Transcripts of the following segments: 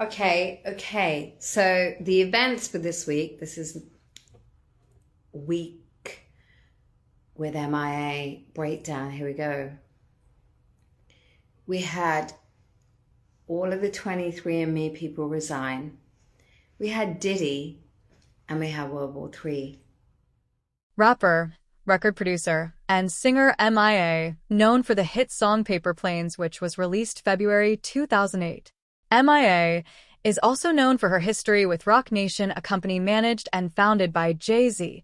Okay. So the events for this week, this is week with M.I.A. breakdown. Here we go. We had all of the 23andMe people resign. We had Diddy, and we had World War III. Rapper, record producer, and singer M.I.A., known for the hit song Paper Planes, which was released February 2008. M.I.A. is also known for her history with Roc Nation, a company managed and founded by Jay-Z.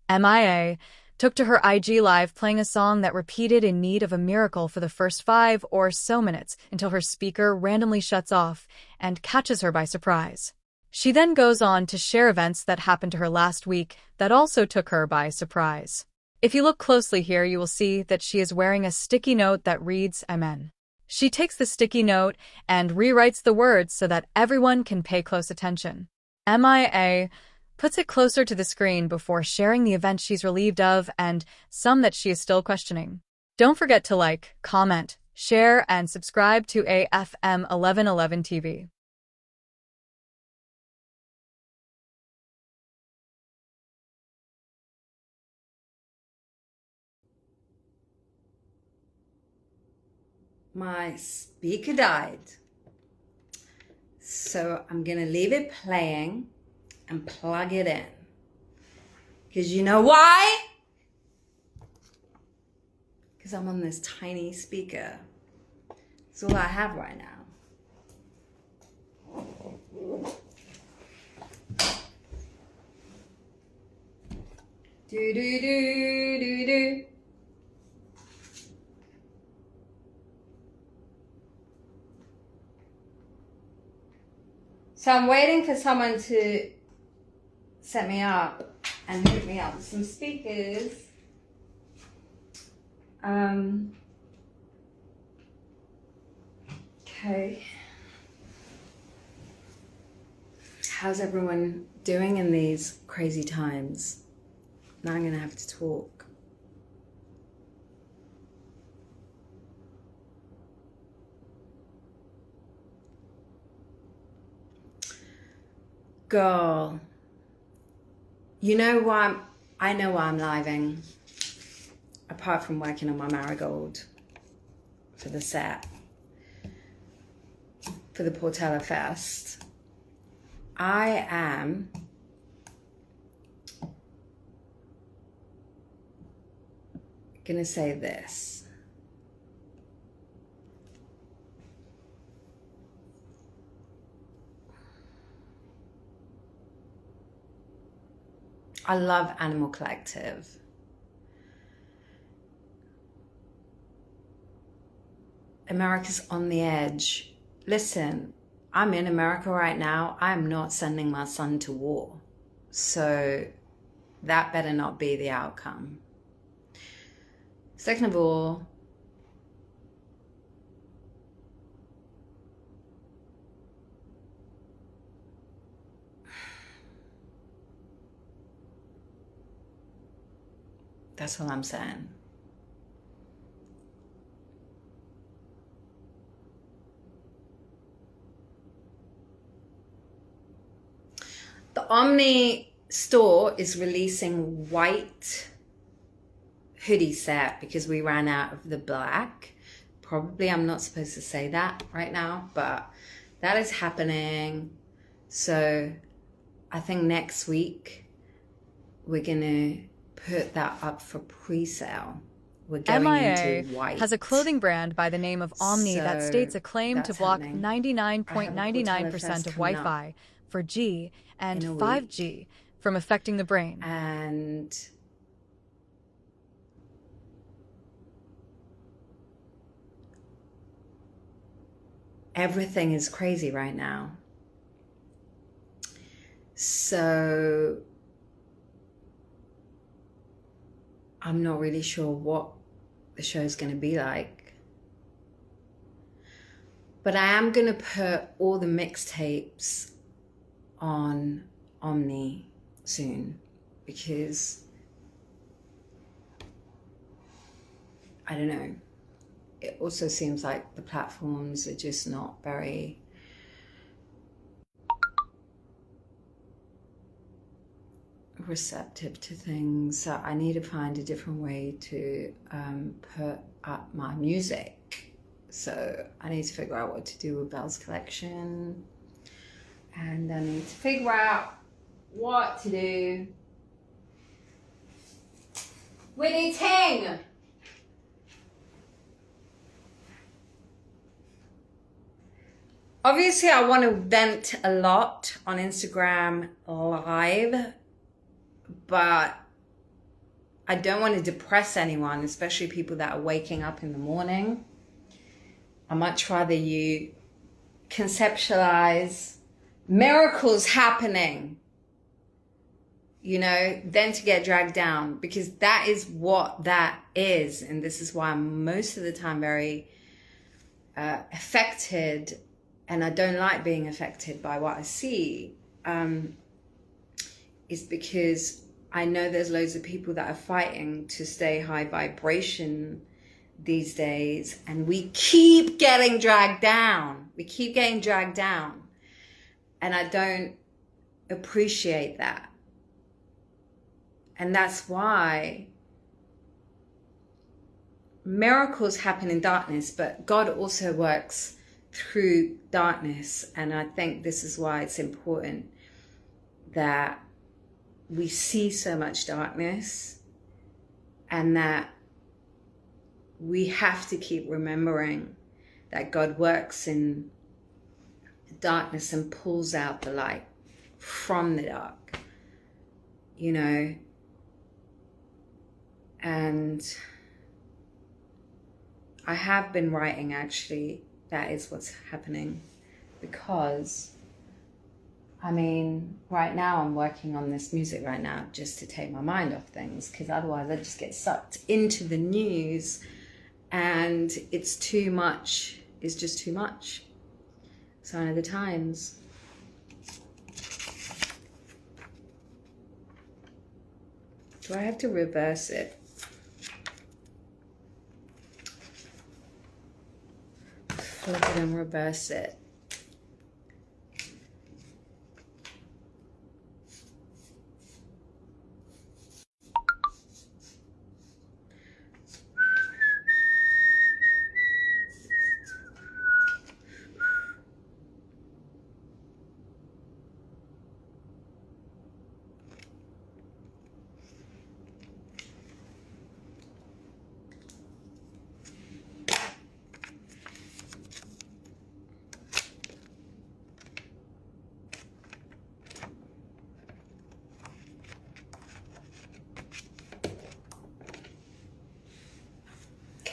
M.I.A. took to her IG Live playing a song that repeated in need of a miracle for the first 5 or so minutes until her speaker randomly shuts off and catches her by surprise. She then goes on to share events that happened to her last week that also took her by surprise. If you look closely here, you will see that she is wearing a sticky note that reads Amen. She takes the sticky note and rewrites the words so that everyone can pay close attention. M.I.A. puts it closer to the screen before sharing the events she's relieved of and some that she is still questioning. Don't forget to like, comment, share, and subscribe to AFM 1111 TV. My speaker died. So I'm going to leave it playing and plug it in. Because you know why? Because I'm on this tiny speaker. It's all I have right now. Do do do do do. So I'm waiting for someone to set me up and hook me up with some speakers. Okay. How's everyone doing in these crazy times? Now I'm gonna have to talk. Girl, you know why I know why I'm living, apart from working on my marigold for the set, for the Portela Fest. I am gonna say this. I love Animal Collective. America's on the edge. Listen, I'm in America right now. I'm not sending my son to war. So that better not be the outcome. Second of all, that's all I'm saying. The Omni store is releasing white hoodie set because we ran out of the black. Probably I'm not supposed to say that right now, but that is happening. So I think next week we're gonna put that up for pre-sale. We're going M.I.A. into white. has a clothing brand by the name of Omni that states a claim to block happening. 99.99% of Wi-Fi for G and 5G from affecting the brain. And everything is crazy right now. So I'm not really sure what the show's going to be like. But I am going to put all the mixtapes on Omni soon because I don't know. It also seems like the platforms are just not very receptive to things. So I need to find a different way to put up my music. So I need to figure out what to do with Belle's collection. And I need to figure out what to do. Winnie Ting! Obviously, I want to vent a lot on Instagram Live, but I don't want to depress anyone, especially people that are waking up in the morning. I much rather you conceptualize miracles happening, you know, than to get dragged down, because that is what that is. And this is why I'm most of the time very affected, and I don't like being affected by what I see, is because I know there's loads of people that are fighting to stay high vibration these days, and we keep getting dragged down. We keep getting dragged down. And I don't appreciate that. And that's why miracles happen in darkness, but God also works through darkness. And I think this is why it's important that we see so much darkness, and that we have to keep remembering that God works in darkness and pulls out the light from the dark, you know. And I have been writing, actually. That is what's happening, because I mean, right now I'm working on this music right now just to take my mind off things, because otherwise I just get sucked into the news, and it's too much. It's just too much. Sign of the times. Do I have to reverse it? Flip it and reverse it.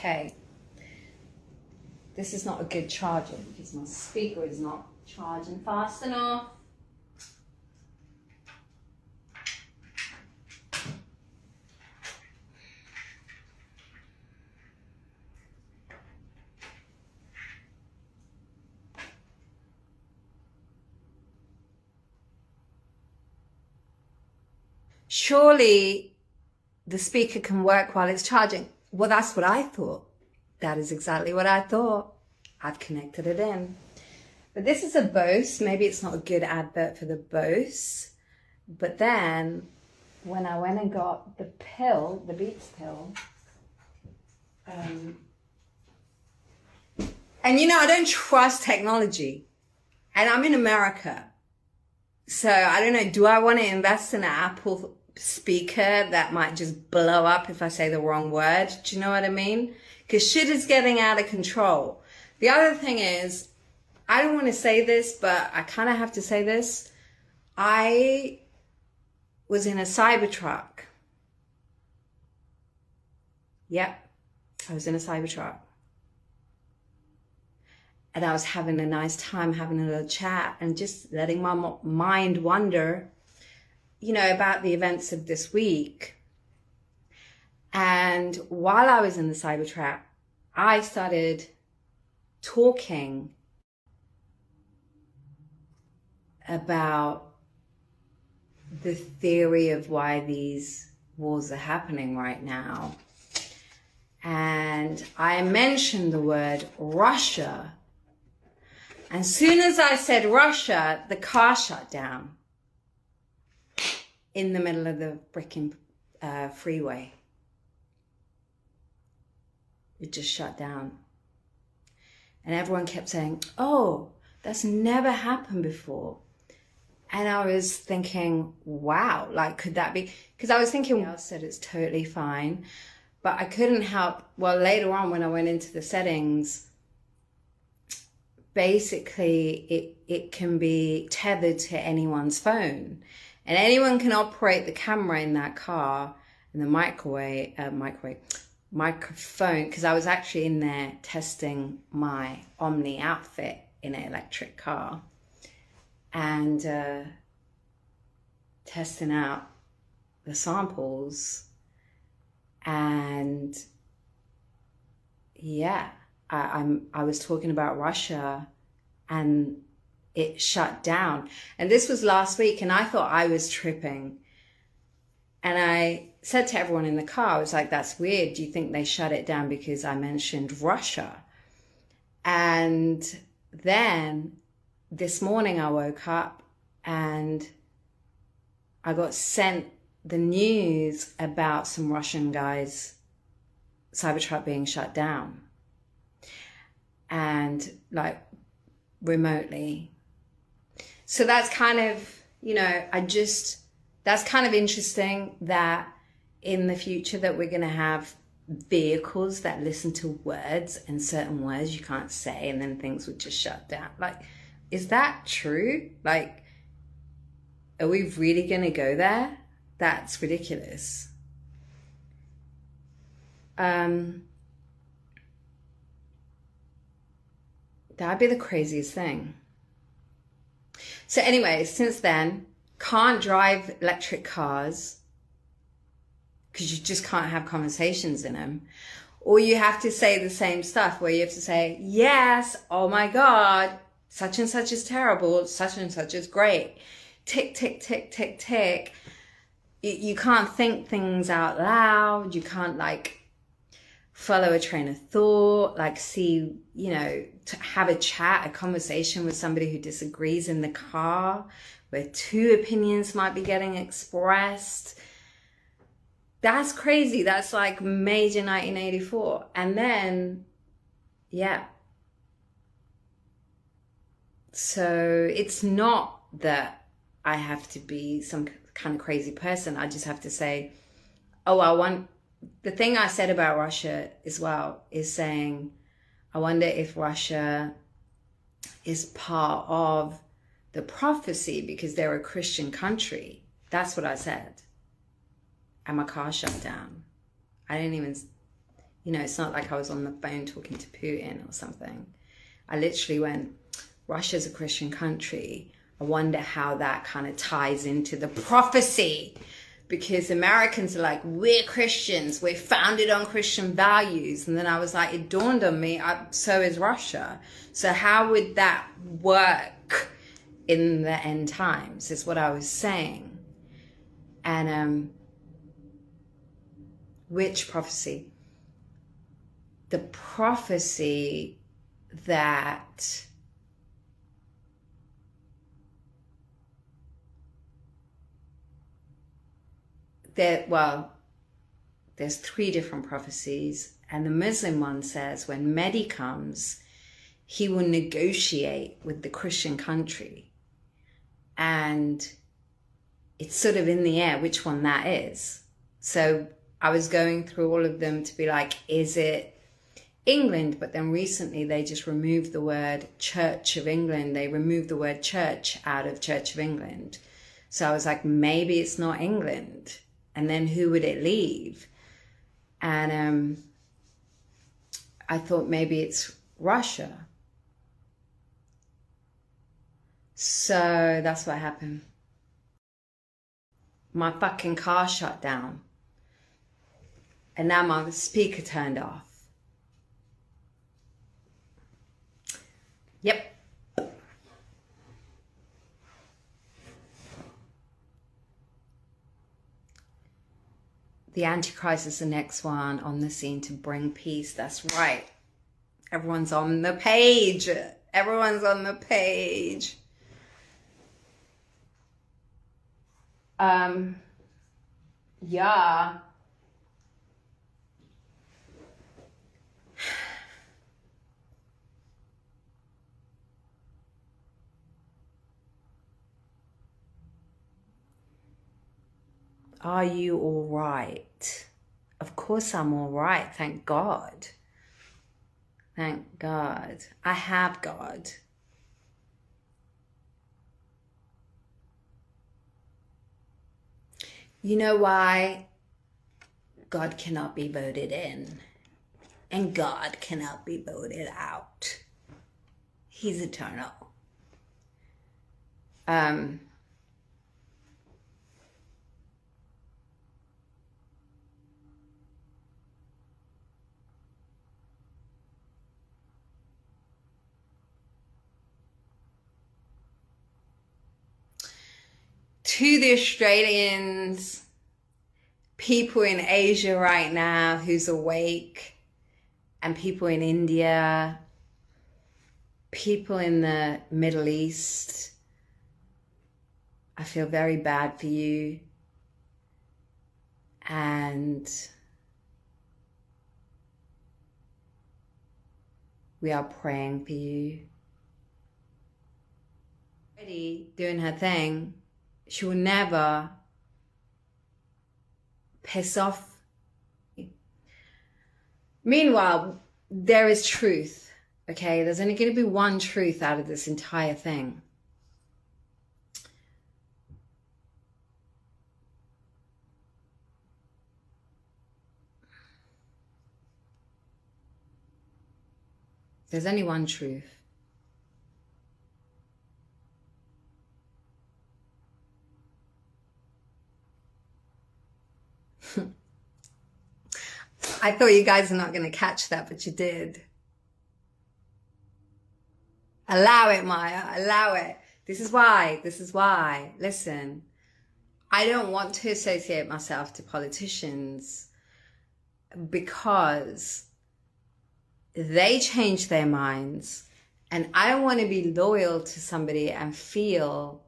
Okay, this is not a good charger because my speaker is not charging fast enough. Surely the speaker can work while it's charging. Well, that's what I thought. That is exactly what I thought. I've connected it in. But this is a Bose. Maybe it's not a good advert for the Bose. But then when I went and got the pill, the Beats pill, and you know, I don't trust technology. And I'm in America. So I don't know, do I want to invest in an Apple speaker that might just blow up if I say the wrong word? Do you know what I mean? Because shit is getting out of control. The other thing is, I don't want to say this, but I kind of have to say this. I was in a Cybertruck. Yep, I was in a Cybertruck. And I was having a nice time, having a little chat and just letting my mind wander, you know, about the events of this week. And while I was in the Cybertruck, I started talking about the theory of why these wars are happening right now. And I mentioned the word Russia. And soon as I said Russia, the car shut down. in the middle of the freaking freeway. It just shut down. And everyone kept saying, oh, that's never happened before. And I was thinking, wow, like, could that be? Because I was thinking, I said it's totally fine. But I couldn't help, well, later on when I went into the settings, basically it can be tethered to anyone's phone. And anyone can operate the camera in that car and the microphone, because I was actually in there testing my Omni outfit in an electric car and testing out the samples. And yeah, I was talking about Russia and it shut down. And this was last week and I thought I was tripping. And I said to everyone in the car, I was like, that's weird. Do you think they shut it down because I mentioned Russia? And then this morning I woke up and I got sent the news about some Russian guys' Cybertruck being shut down. And like remotely. So that's kind of, that's kind of interesting that in the future that we're going to have vehicles that listen to words and certain words you can't say and then things would just shut down. Like, is that true? Like, are we really going to go there? That's ridiculous. That'd be the craziest thing. So anyway, since then, can't drive electric cars because you just can't have conversations in them. Or you have to say the same stuff where you have to say, yes, oh my God, such and such is terrible, such and such is great. Tick, tick, tick, tick, tick. You can't think things out loud. You can't like follow a train of thought, like see, to have a chat, a conversation with somebody who disagrees in the car, where two opinions might be getting expressed. That's crazy. That's like major 1984. And then, yeah. So it's not that I have to be some kind of crazy person. I just have to say, the thing I said about Russia as well is saying, I wonder if Russia is part of the prophecy because they're a Christian country. That's what I said. And my car shut down. I didn't even, it's not like I was on the phone talking to Putin or something. I literally went, Russia's a Christian country. I wonder how that kind of ties into the prophecy. Because Americans are like, we're Christians, we're founded on Christian values. And then I was like, it dawned on me, so is Russia. So how would that work in the end times, is what I was saying. And which prophecy? The prophecy that there's three different prophecies, and the Muslim one says when Mehdi comes, he will negotiate with the Christian country. And it's sort of in the air which one that is. So I was going through all of them to be like, is it England? But then recently they just removed the word Church of England. They removed the word church out of Church of England. So I was like, maybe it's not England. And then who would it leave? And I thought maybe it's Russia. So that's what happened. My fucking car shut down. And now my speaker turned off. Yep. The Antichrist is the next one on the scene to bring peace. That's right. Everyone's on the page. Everyone's on the page. Yeah. Are you all right? Of course I'm all right, thank God. Thank God. I have God. You know why? God cannot be voted in, and God cannot be voted out. He's eternal. To the Australians, people in Asia right now who's awake, and people in India, people in the Middle East, I feel very bad for you. And we are praying for you. Doing her thing, she will never piss off. Meanwhile, there is truth, okay? There's only going to be one truth out of this entire thing. There's only one truth. I thought you guys are not going to catch that, but you did. Allow it, M.I.A. Allow it. This is why. This is why. Listen, I don't want to associate myself to politicians because they change their minds, and I don't want to be loyal to somebody and feel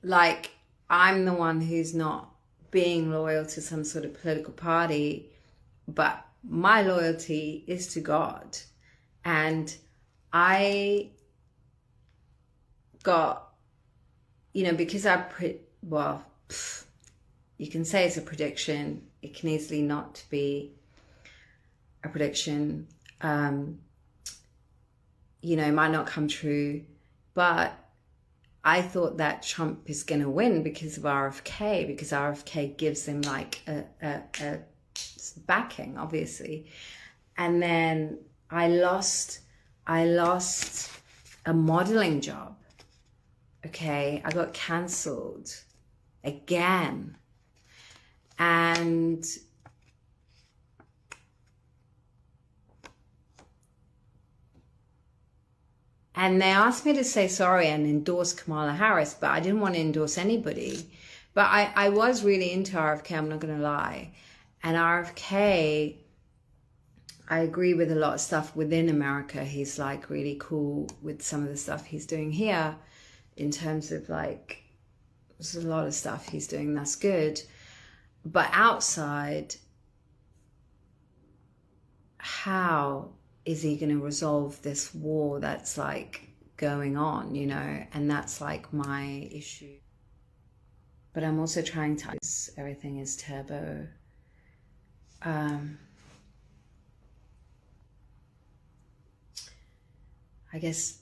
like I'm the one who's not being loyal to some sort of political party, but my loyalty is to God. And I got, because you can say it's a prediction. It can easily not be a prediction. It might not come true, but I thought that Trump is going to win because of RFK, because RFK gives him like a backing, obviously. And then I lost a modeling job. Okay, I got cancelled again. And they asked me to say sorry and endorse Kamala Harris, but I didn't want to endorse anybody. But I was really into RFK, I'm not going to lie. And RFK, I agree with a lot of stuff within America. He's like really cool with some of the stuff he's doing here in terms of like, there's a lot of stuff he's doing that's good. But outside, how is he going to resolve this war that's like going on, and that's like my issue. But I'm also trying to, everything is turbo. I guess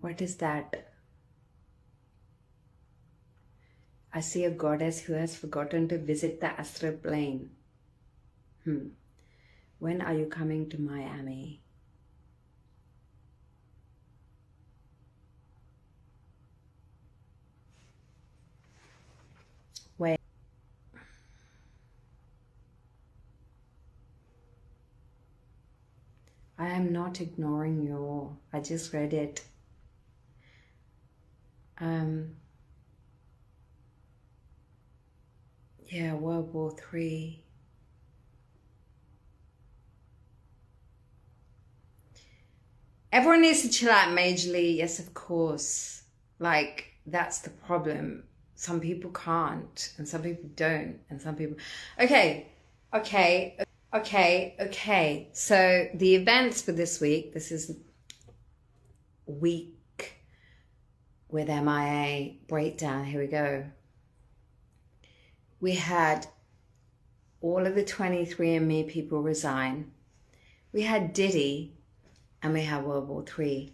what is that? I see a goddess who has forgotten to visit the astral plane. When are you coming to Miami? Wait. I am not ignoring you. I just read it. Yeah, World War III. Everyone needs to chill out majorly. Yes, of course. Like, that's the problem. Some people can't, and some people don't, and some people... Okay. So the events for this week, this is week with M.I.A. breakdown. Here we go. We had all of the 23andMe people resign. We had Diddy, and we had World War III.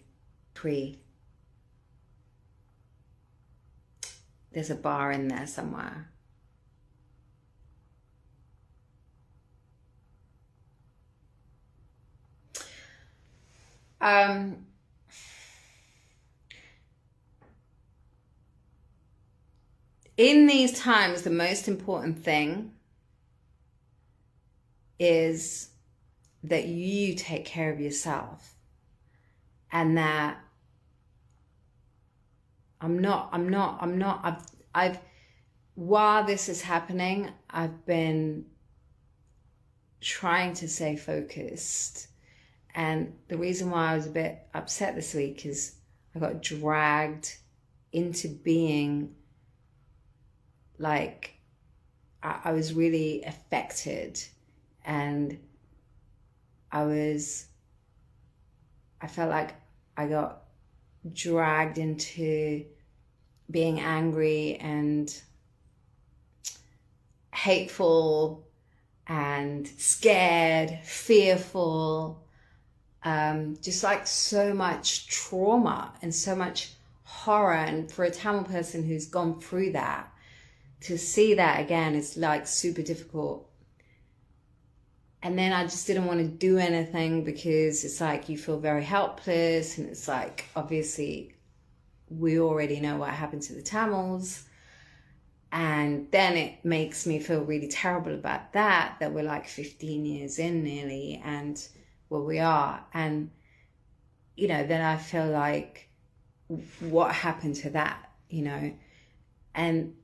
There's a bar in there somewhere. In these times, the most important thing is that you take care of yourself, and that I've while this is happening, I've been trying to stay focused. And the reason why I was a bit upset this week is I got dragged into being like, I was really affected, and I felt like I got dragged into being angry and hateful and scared, fearful, just like so much trauma and so much horror. And for a Tamil person who's gone through that, to see that again is like super difficult. And then I just didn't want to do anything because it's like you feel very helpless, and it's like, obviously we already know what happened to the Tamils, and then it makes me feel really terrible about that we're like 15 years in nearly, and well, we are. And you know, then I feel like, what happened to that, you know? And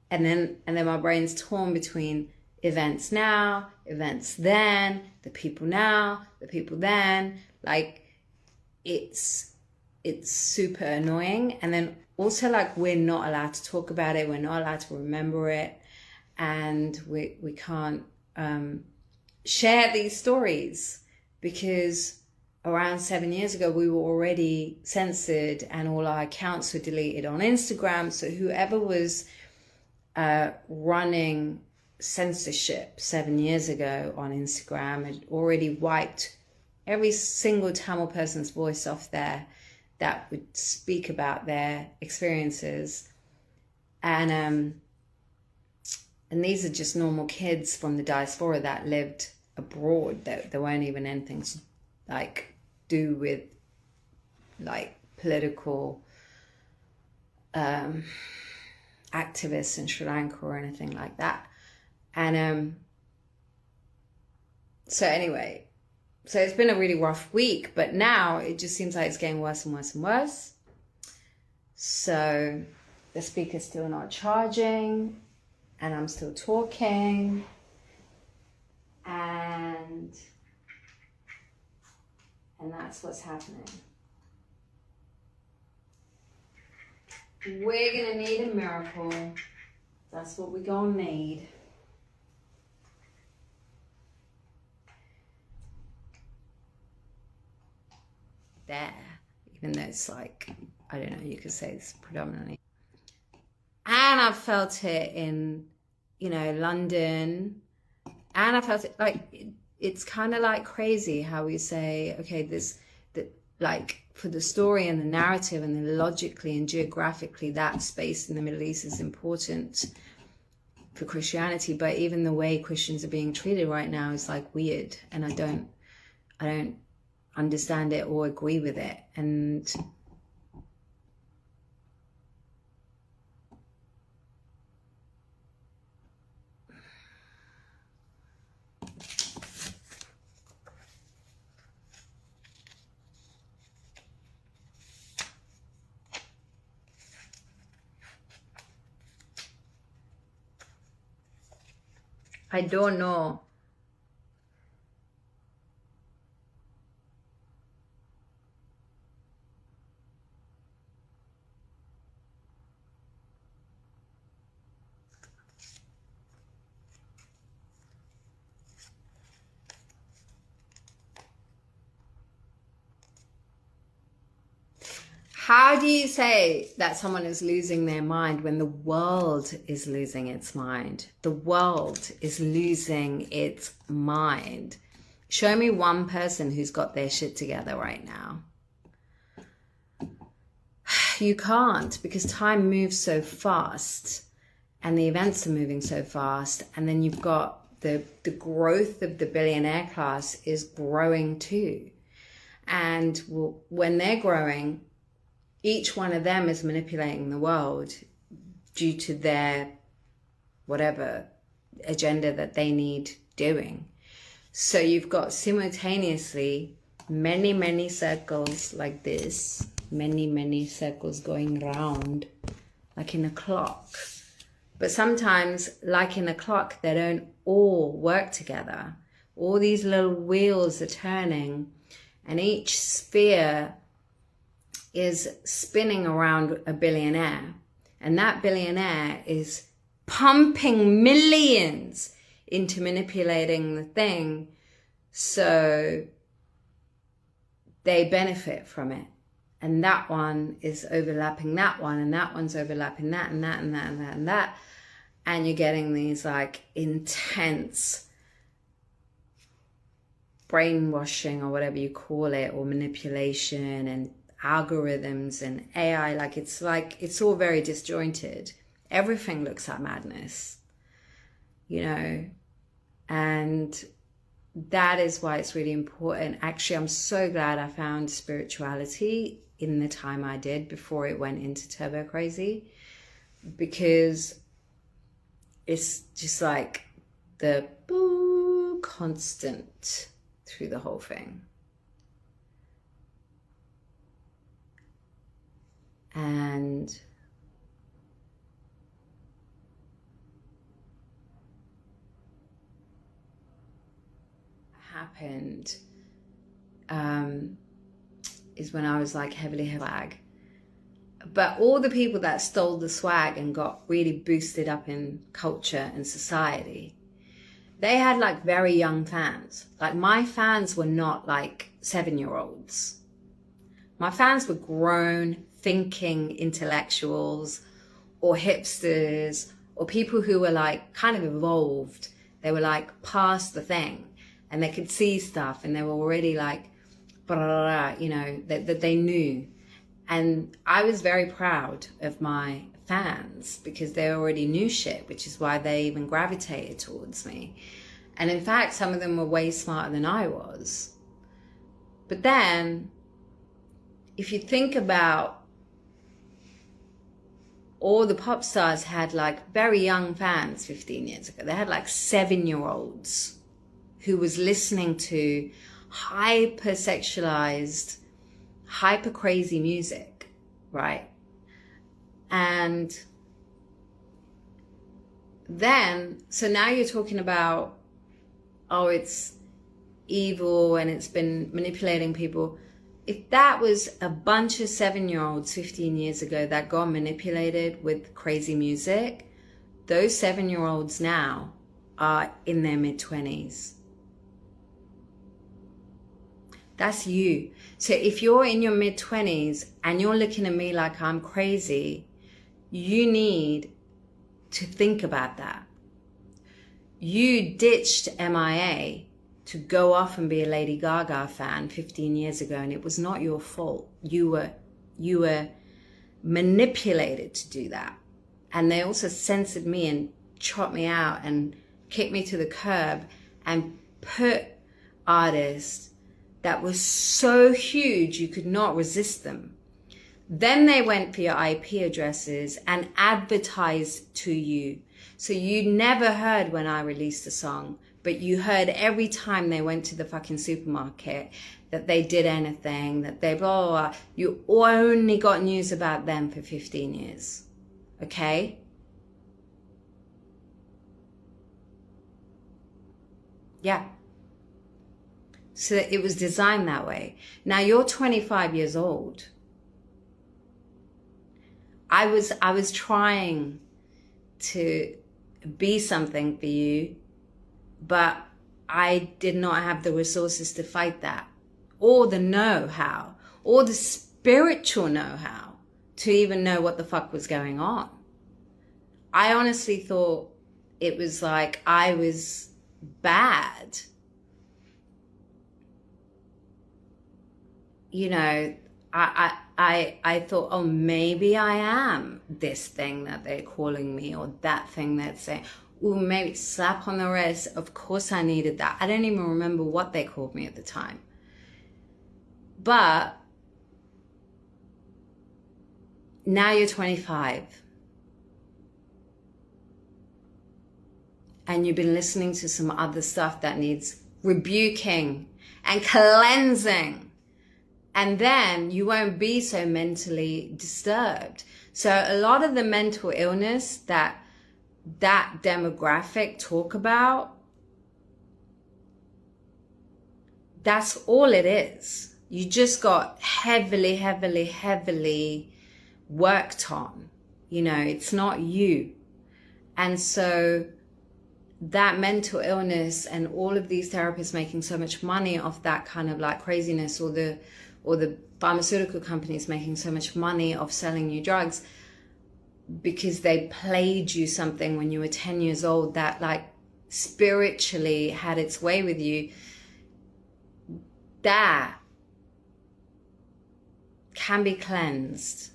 then my brain's torn between events now, events then, the people now, the people then. Like, it's super annoying. And then also, like, we're not allowed to talk about it, we're not allowed to remember it, and we can't share these stories, because around 7 years ago we were already censored and all our accounts were deleted on Instagram. So whoever was running censorship 7 years ago on Instagram had already wiped every single Tamil person's voice off there that would speak about their experiences. And these are just normal kids from the diaspora that lived abroad, that there weren't even anything to like do with like political activists in Sri Lanka or anything like that. And so anyway, so it's been a really rough week, but now it just seems like it's getting worse and worse and worse. So the speaker's still not charging, and I'm still talking, and that's what's happening. We're gonna need a miracle. That's what we're gonna need. There, even though it's like, I don't know, you could say it's predominantly. And I've felt it in, you know, London. And I felt it like, it's kind of like crazy how we say, okay, like for the story and the narrative and then logically and geographically, that space in the Middle East is important for Christianity, but even the way Christians are being treated right now is like weird, and I don't understand it or agree with it. And I don't know. How do you say that someone is losing their mind when the world is losing its mind? The world is losing its mind. Show me one person who's got their shit together right now. You can't, because time moves so fast and the events are moving so fast. And then you've got the growth of the billionaire class is growing too. And when they're growing, each one of them is manipulating the world due to their whatever agenda that they need doing. So you've got simultaneously many, many circles like this, many, many circles going round like in a clock. But sometimes, like in a clock, they don't all work together. All these little wheels are turning, and each sphere is spinning around a billionaire, and that billionaire is pumping millions into manipulating the thing so they benefit from it. And that one is overlapping that one, and that one's overlapping that, and that, and that, and that, and that. And you're getting these like intense brainwashing or whatever you call it, or manipulation and algorithms and AI. Like it's all very disjointed. Everything looks like madness, you know, and that is why it's really important. Actually, I'm so glad I found spirituality in the time I did before it went into turbo crazy, because it's just like the boo constant through the whole thing. And happened is when I was like heavily swag. But all the people that stole the swag and got really boosted up in culture and society, they had like very young fans. Like my fans were not like 7-year-olds. My fans were grown, thinking intellectuals or hipsters or people who were like kind of evolved. They were like past the thing and they could see stuff, and they were already like, blah, blah, blah, you know, that they knew. And I was very proud of my fans because they already knew shit, which is why they even gravitated towards me. And in fact, some of them were way smarter than I was. But then, if you think about all the pop stars had like very young fans 15 years ago. They had like 7-year-olds who was listening to hyper-sexualized, hyper-crazy music, right? And then, so now you're talking about, oh, it's evil and it's been manipulating people. If that was a bunch of 7-year-olds 15 years ago that got manipulated with crazy music, those 7-year-olds now are in their mid-20s. That's you. So if you're in your mid-20s and you're looking at me like I'm crazy, you need to think about that. You ditched M.I.A. to go off and be a Lady Gaga fan 15 years ago, and it was not your fault. You were manipulated to do that. And they also censored me and chopped me out and kicked me to the curb and put artists that was so huge you could not resist them. Then they went for your IP addresses and advertised to you. So you never heard when I released a song, but you heard every time they went to the fucking supermarket that they did anything, that they blah, blah, blah. You only got news about them for 15 years. Okay? Yeah. So it was designed that way. Now you're 25 years old. I was trying to be something for you, but I did not have the resources to fight that, or the know-how, or the spiritual know-how to even know what the fuck was going on. I honestly thought it was like I was bad. You know, I thought, oh, maybe I am this thing that they're calling me, or that thing that's saying, oh, maybe slap on the wrist. Of course I needed that. I don't even remember what they called me at the time. But now you're 25. And you've been listening to some other stuff that needs rebuking and cleansing. And then you won't be so mentally disturbed. So a lot of the mental illness that demographic talk about, that's all it is. You just got heavily, heavily, heavily worked on. You know, it's not you. And so that mental illness and all of these therapists making so much money off that kind of like craziness, or the pharmaceutical companies making so much money off selling you drugs because they played you something when you were 10 years old that like spiritually had its way with you, that can be cleansed,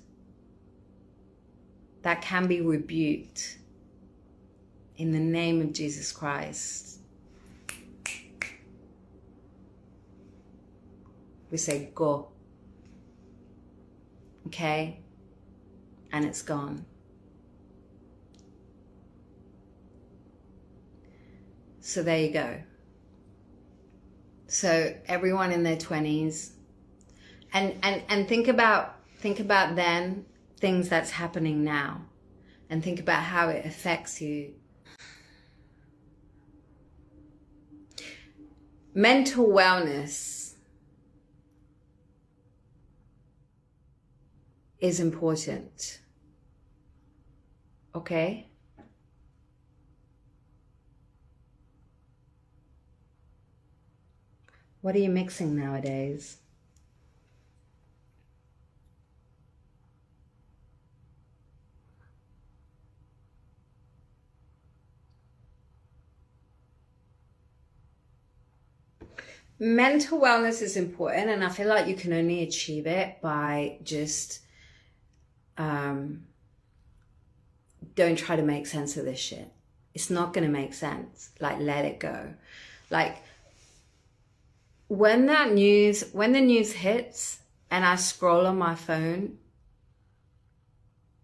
that can be rebuked in the name of Jesus Christ. We say go. Okay? And it's gone. So there you go. So everyone in their 20s, and think about then things that's happening now, and think about how it affects you. Mental wellness is important. Okay? What are you mixing nowadays? Mental wellness is important, and I feel like you can only achieve it by just don't try to make sense of this shit. It's not going to make sense. Like, let it go. Like, when the news hits and I scroll on my phone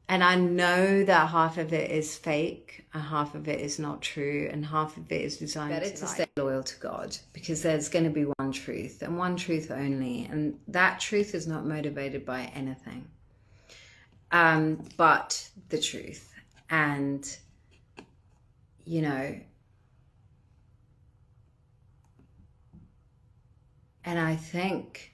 and I know that half of it is fake and half of it is not true and half of it is designed to stay loyal to God, because there's going to be one truth and one truth only, and that truth is not motivated by anything but the truth. And you know, and I think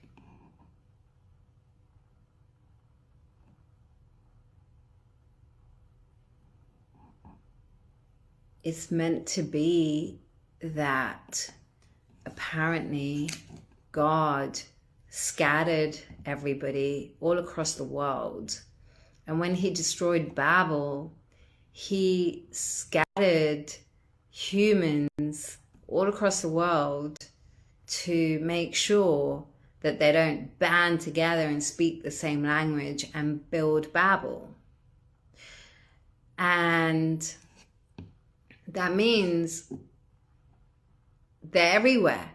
it's meant to be that apparently God scattered everybody all across the world. And when he destroyed Babel, he scattered humans all across the world to make sure that they don't band together and speak the same language and build Babel. And that means they're everywhere.